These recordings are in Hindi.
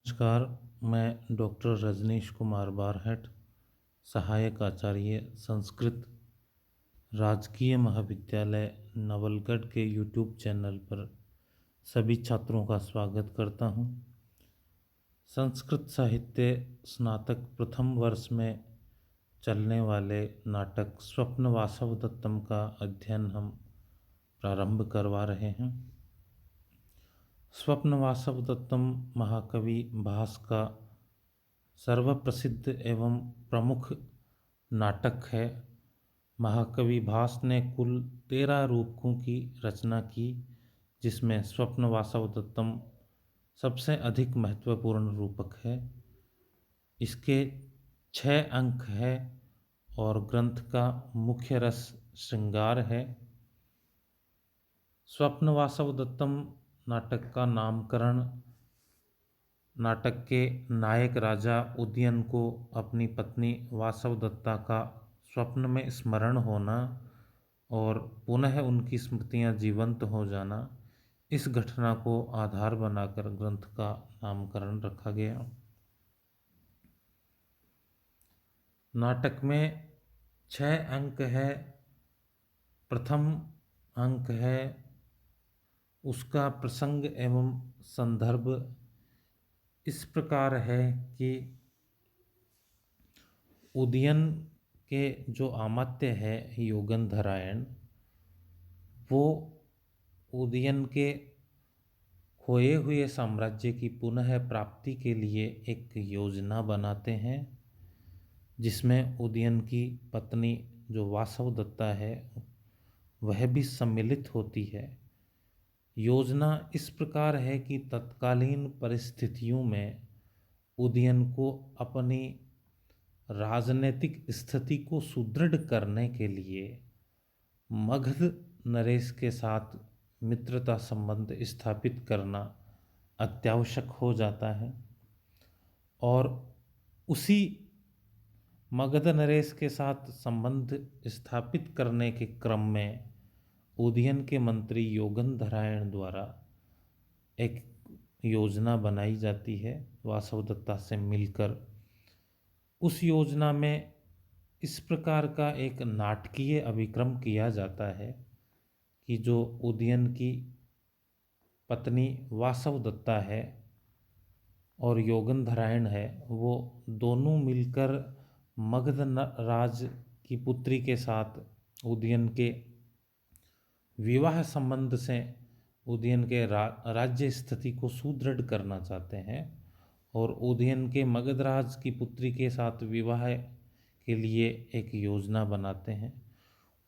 नमस्कार। मैं डॉक्टर रजनीश कुमार बारहट, सहायक आचार्य संस्कृत, राजकीय महाविद्यालय नवलगढ़ के यूट्यूब चैनल पर सभी छात्रों का स्वागत करता हूं। संस्कृत साहित्य स्नातक प्रथम वर्ष में चलने वाले नाटक स्वप्न वासवदत्तम का अध्ययन हम प्रारंभ करवा रहे हैं। स्वप्न वासवदत्तम महाकवि भास का सर्वप्रसिद्ध एवं प्रमुख नाटक है। महाकवि भास ने कुल 13 रूपकों की रचना की, जिसमें स्वप्न वासवदत्तम सबसे अधिक महत्वपूर्ण रूपक है। इसके 6 अंक है और ग्रंथ का मुख्य रस श्रृंगार है। स्वप्न वासवदत्तम नाटक का नामकरण नाटक के नायक राजा उदयन को अपनी पत्नी वासवदत्ता का स्वप्न में स्मरण होना और पुनः उनकी स्मृतियां जीवंत हो जाना, इस घटना को आधार बनाकर ग्रंथ का नामकरण रखा गया। नाटक में 6 अंक है। प्रथम अंक है उसका प्रसंग एवं संदर्भ इस प्रकार है कि उदयन के जो अमात्य है योगंधरायण, वो उदयन के खोए हुए साम्राज्य की पुनः प्राप्ति के लिए एक योजना बनाते हैं, जिसमें उदयन की पत्नी जो वासवदत्ता है वह भी सम्मिलित होती है। योजना इस प्रकार है कि तत्कालीन परिस्थितियों में उदयन को अपनी राजनीतिक स्थिति को सुदृढ़ करने के लिए मगध नरेश के साथ मित्रता संबंध स्थापित करना अत्यावश्यक हो जाता है। और उसी मगध नरेश के साथ संबंध स्थापित करने के क्रम में उदयन के मंत्री योगंधरायण द्वारा एक योजना बनाई जाती है वासवदत्ता से मिलकर। उस योजना में इस प्रकार का एक नाटकीय अभिक्रम किया जाता है कि जो उदयन की पत्नी वासवदत्ता है और योगंधरायण है, वो दोनों मिलकर मगध राज की पुत्री के साथ उदयन के विवाह संबंध से उदयन के राज्य स्थिति को सुदृढ़ करना चाहते हैं और उदयन के मगधराज की पुत्री के साथ विवाह के लिए एक योजना बनाते हैं।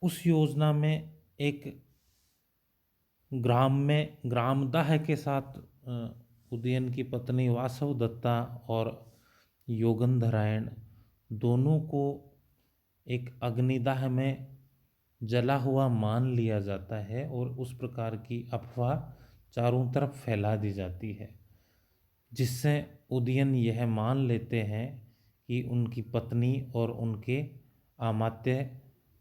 उस योजना में एक ग्राम में ग्रामदाह के साथ उदयन की पत्नी वासवदत्ता और योगंधरायण दोनों को एक अग्निदाह में जला हुआ मान लिया जाता है और उस प्रकार की अफवाह चारों तरफ फैला दी जाती है, जिससे उदयन यह मान लेते हैं कि उनकी पत्नी और उनके अमात्य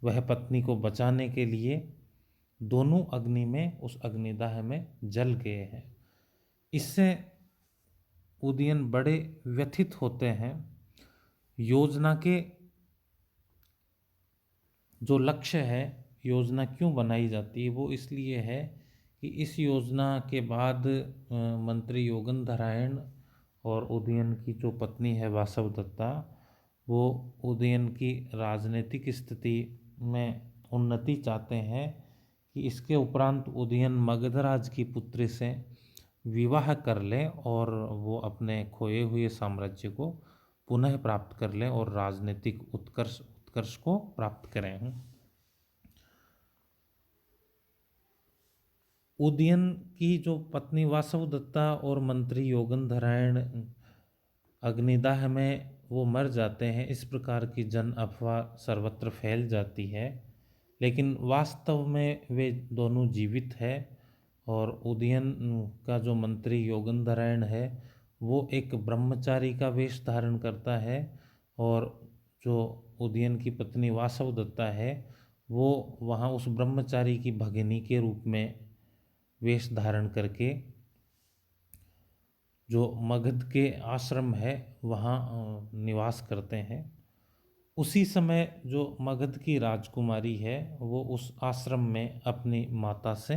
वह पत्नी को बचाने के लिए दोनों अग्नि में उस अग्निदाह में जल गए हैं। इससे उदयन बड़े व्यथित होते हैं। योजना के जो लक्ष्य है, योजना क्यों बनाई जाती है, वो इसलिए है कि इस योजना के बाद मंत्री योगंधरायण और उदयन की जो पत्नी है वासवदत्ता, वो उदयन की राजनीतिक स्थिति में उन्नति चाहते हैं कि इसके उपरांत उदयन मगधराज की पुत्री से विवाह कर लें और वो अपने खोए हुए साम्राज्य को पुनः प्राप्त कर लें और राजनीतिक उत्कर्ष को प्राप्त करें। उदयन की जो पत्नी वासवदत्ता और मंत्री योगंधरायण अग्निदाह में वो मर जाते हैं, इस प्रकार की जन अफवाह सर्वत्र फैल जाती है, लेकिन वास्तव में वे दोनों जीवित है। और उदयन का जो मंत्री योगंधरायण है वो एक ब्रह्मचारी का वेश धारण करता है और जो उदयन की पत्नी वासवदत्ता है वो वहाँ उस ब्रह्मचारी की भगिनी के रूप में वेश धारण करके जो मगध के आश्रम है वहाँ निवास करते हैं। उसी समय जो मगध की राजकुमारी है वो उस आश्रम में अपनी माता से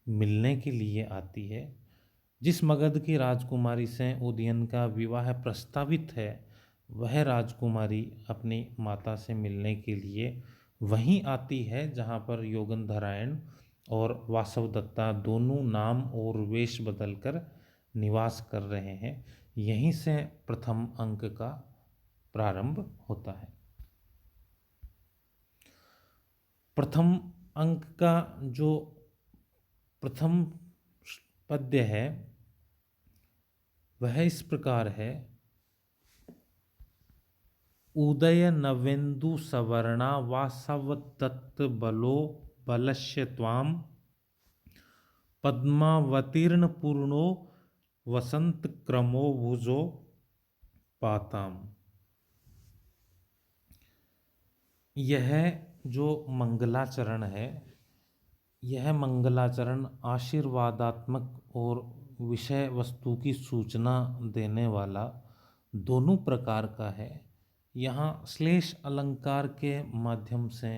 मिलने के लिए आती है। जिस मगध की राजकुमारी से उदयन का विवाह प्रस्तावित है, वह राजकुमारी अपनी माता से मिलने के लिए वहीं आती है जहाँ पर योगंधरायण और वासवदत्ता दोनों नाम और वेश बदलकर निवास कर रहे हैं। यहीं से प्रथम अंक का प्रारंभ होता है। प्रथम अंक का जो प्रथम पद्य है वह इस प्रकार है। उदय नवेन्दु सवर्णा वासवदत्त बलो बलस्य त्वाम पद्मावतीर्ण पूर्णो वसंत क्रमो भुजो पाताम। यह जो मंगलाचरण है, यह मंगलाचरण आशीर्वादात्मक और विषय वस्तु की सूचना देने वाला दोनों प्रकार का है। यहाँ श्लेष अलंकार के माध्यम से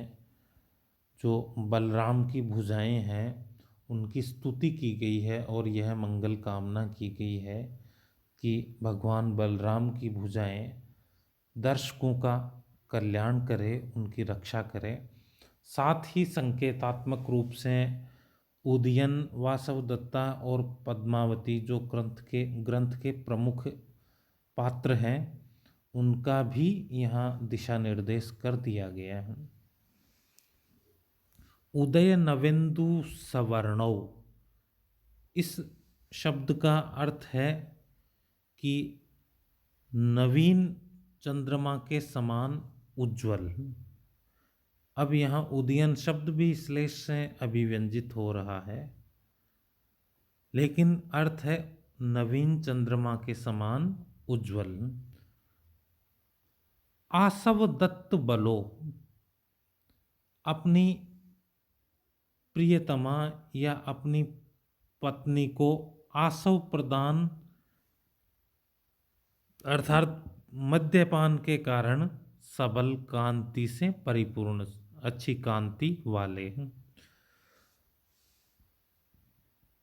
जो बलराम की भुजाएं हैं उनकी स्तुति की गई है और यह मंगल कामना की गई है कि भगवान बलराम की भुजाएं दर्शकों का कल्याण करे, उनकी रक्षा करे। साथ ही संकेतात्मक रूप से उदयन, वासवदत्ता और पद्मावती जो ग्रंथ के प्रमुख पात्र हैं उनका भी यहाँ दिशा निर्देश कर दिया गया है। उदय नवेन्दु सवर्णौ, इस शब्द का अर्थ है कि नवीन चंद्रमा के समान उज्ज्वल। अब यहाँ उदयन शब्द भी श्लेष से अभिव्यंजित हो रहा है, लेकिन अर्थ है नवीन चंद्रमा के समान उज्ज्वल। आसवदत्त बलो, अपनी प्रियतमा या अपनी पत्नी को आसव प्रदान अर्थात मद्यपान के कारण सबल कांति से परिपूर्ण, अच्छी कांति वाले हैं।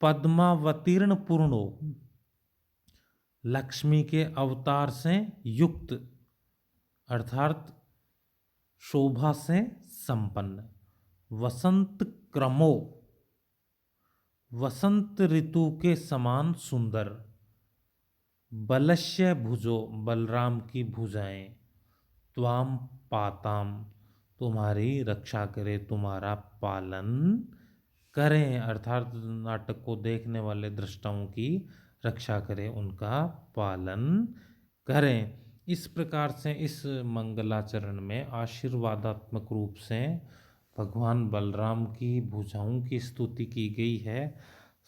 पद्मावतीर्ण पूर्णो, लक्ष्मी के अवतार से युक्त अर्थात शोभा से संपन्न। वसंत क्रमो, वसंत ऋतु के समान सुंदर। बलस्य भुजो, बलराम की भुजाएं। त्वाम पाताम, तुम्हारी रक्षा करे, तुम्हारा पालन करें, अर्थात नाटक को देखने वाले दृष्टाओं की रक्षा करें, उनका पालन करें। इस प्रकार से इस मंगलाचरण में आशीर्वादात्मक रूप से भगवान बलराम की भुजाओं की स्तुति की गई है।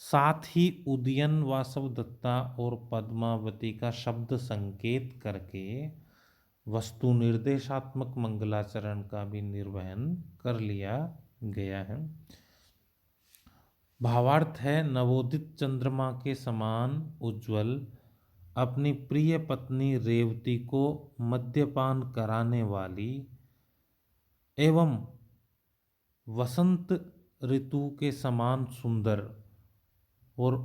साथ ही उदयन, वासवदत्ता और पद्मावती का शब्द संकेत करके वस्तु निर्देशात्मक मंगलाचरण का भी निर्वहन कर लिया गया है। भावार्थ है, नवोदित चंद्रमा के समान उज्ज्वल अपनी प्रिय पत्नी रेवती को मद्यपान कराने वाली एवं वसंत ऋतु के समान सुंदर और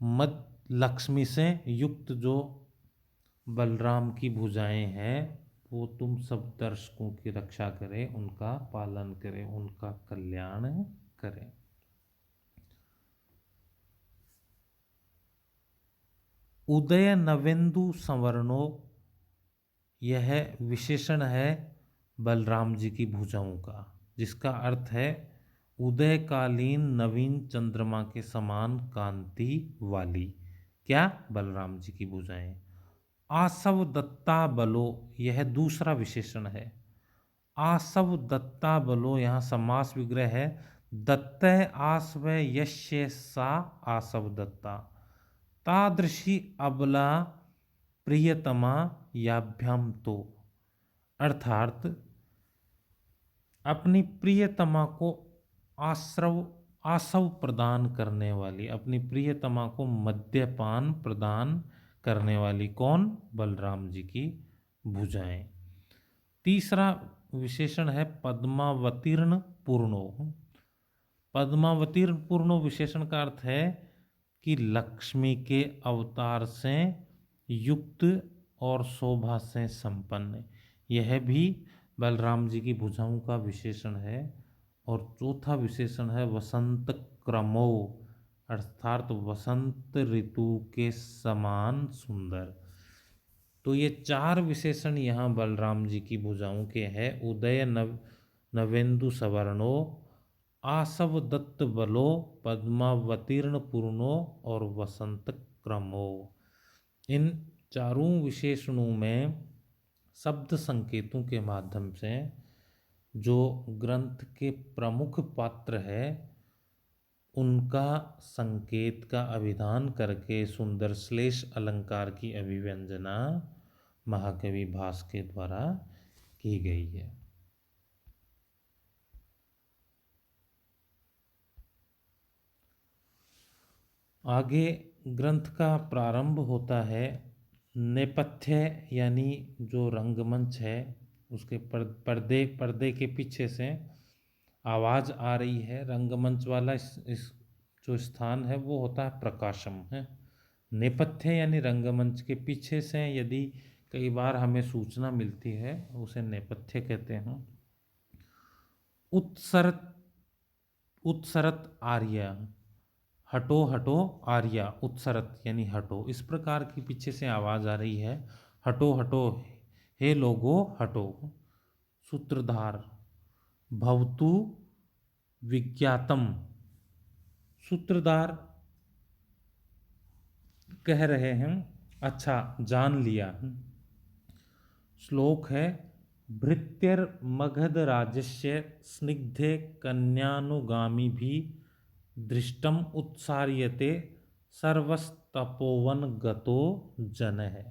मद लक्ष्मी से युक्त जो बलराम की भुजाएं हैं वो तुम सब दर्शकों की रक्षा करें, उनका पालन करें, उनका कल्याण करें। उदय नवेन्दु संवर्णो, यह विशेषण है बलराम जी की भुजाओं का, जिसका अर्थ है उदयकालीन नवीन चंद्रमा के समान कांति वाली। क्या? बलराम जी की भुजाएं। आसव दत्ता बलो, यह दूसरा विशेषण है। आसव दत्ता बलो, यहाँ समास विग्रह है। दत्त आसव यश्य सा आसव दत्ता, तादृशी अबला प्रियतमा याभ्याम तो, अर्थात अपनी प्रियतमा को आसव प्रदान करने वाली, अपनी प्रियतमा को मद्यपान प्रदान करने वाली कौन? बलराम जी की भुजाएं। तीसरा विशेषण है पद्मावतीर्ण पूर्णो। पद्मावतीर्ण पूर्णो विशेषण का अर्थ है कि लक्ष्मी के अवतार से युक्त और शोभा से संपन्न। यह भी बलराम जी की भुजाओं का विशेषण है। और चौथा विशेषण है वसंत क्रमो, अर्थात वसंत ऋतु के समान सुंदर। तो ये चार विशेषण यहाँ बलराम जी की भुजाओं के हैं। उदय नवेंदु सवर्णो, आसव दत्त बलो, पद्मावतीर्ण पूर्णो और वसंत क्रमो। इन चारों विशेषणों में शब्द संकेतों के माध्यम से जो ग्रंथ के प्रमुख पात्र है उनका संकेत का अभिधान करके सुंदर श्लेष अलंकार की अभिव्यंजना महाकवि भास के द्वारा की गई है। आगे ग्रंथ का प्रारंभ होता है। नेपथ्य यानी जो रंगमंच है उसके पर्दे के पीछे से आवाज़ आ रही है। रंगमंच वाला इस जो स्थान है वो होता है प्रकाशम है। नेपथ्य यानी रंगमंच के पीछे से यदि कई बार हमें सूचना मिलती है उसे नेपथ्य कहते हैं। उत्सरत आर्या, हटो हटो आर्या, उत्सरत यानी हटो, इस प्रकार की पीछे से आवाज आ रही है। हटो हटो हे लोगो हटो। सूत्रधार भवतु विज्ञातम, सूत्रधार कह रहे हैं अच्छा जान लिया। श्लोक है भृत्यर मगध राजस्य स्निग्धे कन्यानुगामी भी दृष्टम उत्सार्यते सर्वस्तपोवन गतो जन है।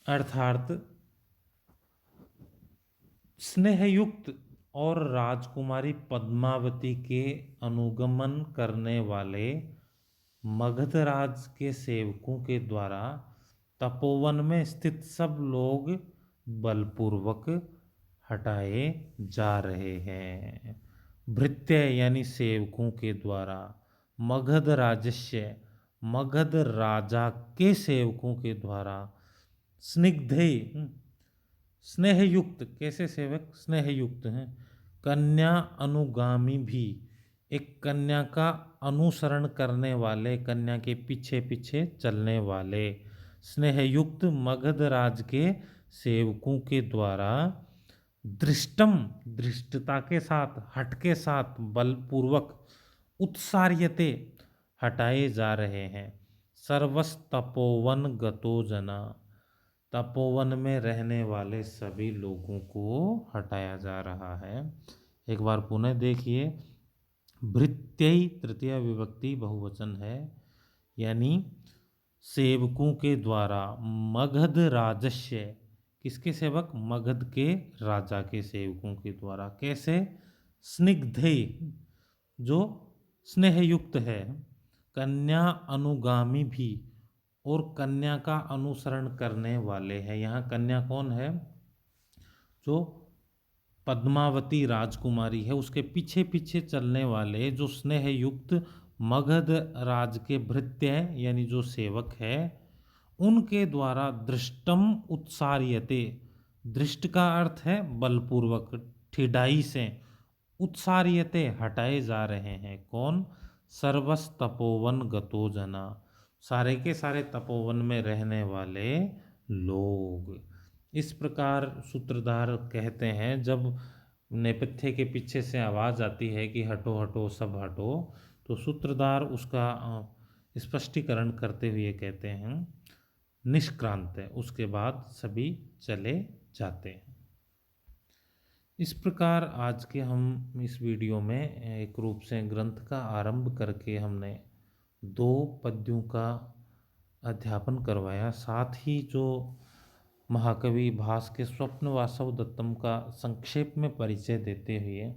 अर्थात स्नेहयुक्त और राजकुमारी पद्मावती के अनुगमन करने वाले मगधराज के सेवकों के द्वारा तपोवन में स्थित सब लोग बलपूर्वक हटाए जा रहे हैं। भृत्य यानी सेवकों के द्वारा, मगध राजस्य मगध राजा के सेवकों के द्वारा, स्निग्धे स्नेहयुक्त, कैसे सेवक? स्नेहयुक्त हैं। कन्या अनुगामी भी, एक कन्या का अनुसरण करने वाले, कन्या के पीछे पीछे चलने वाले स्नेहयुक्त मगध राज के सेवकों के द्वारा दृष्टम, दृष्टता के साथ, हट के साथ, बलपूर्वक, उत्सार्यते हटाए जा रहे हैं। सर्वस तपोवन गतो जना, तपोवन में रहने वाले सभी लोगों को हटाया जा रहा है। एक बार पुनः देखिए, भृत्यई तृतीय विभक्ति बहुवचन है, यानी सेवकों के द्वारा मगध राजस्य, किसके सेवक? मगध के राजा के सेवकों के द्वारा। कैसे? स्निग्धे, जो स्नेहयुक्त है, कन्या अनुगामी भी, और कन्या का अनुसरण करने वाले हैं। यहाँ कन्या कौन है? जो पद्मावती राजकुमारी है, उसके पीछे पीछे चलने वाले जो स्नेहयुक्त मगध राज के भृत्य हैं, यानी जो सेवक है, उनके द्वारा दृष्टम उत्सार्यते, दृष्ट का अर्थ है बलपूर्वक, ठिडाई से, उत्सार्यते हटाए जा रहे हैं। कौन? सर्वस तपोवन गतो जना, सारे के सारे तपोवन में रहने वाले लोग। इस प्रकार सूत्रधार कहते हैं, जब नेपथ्य के पीछे से आवाज आती है कि हटो हटो सब हटो, तो सूत्रधार उसका स्पष्टीकरण करते हुए कहते हैं निष्क्रांत है, उसके बाद सभी चले जाते हैं। इस प्रकार आज के हम इस वीडियो में एक रूप से ग्रंथ का आरंभ करके हमने 2 पद्यों का अध्यापन करवाया, साथ ही जो महाकवि भास के स्वप्न वासव दत्तम का संक्षेप में परिचय देते हुए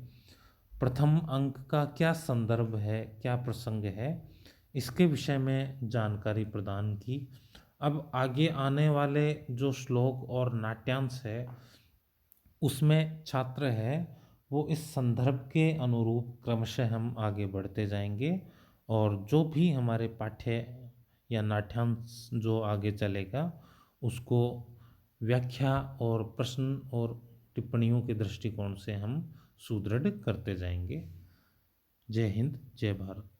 प्रथम अंक का क्या संदर्भ है, क्या प्रसंग है, इसके विषय में जानकारी प्रदान की। अब आगे आने वाले जो श्लोक और नाट्यांश है उसमें छात्र है वो इस संदर्भ के अनुरूप क्रमशः हम आगे बढ़ते जाएंगे, और जो भी हमारे पाठ्य या नाट्यांश जो आगे चलेगा उसको व्याख्या और प्रश्न और टिप्पणियों के दृष्टिकोण से हम सुदृढ़ करते जाएंगे। जय हिंद, जय भारत।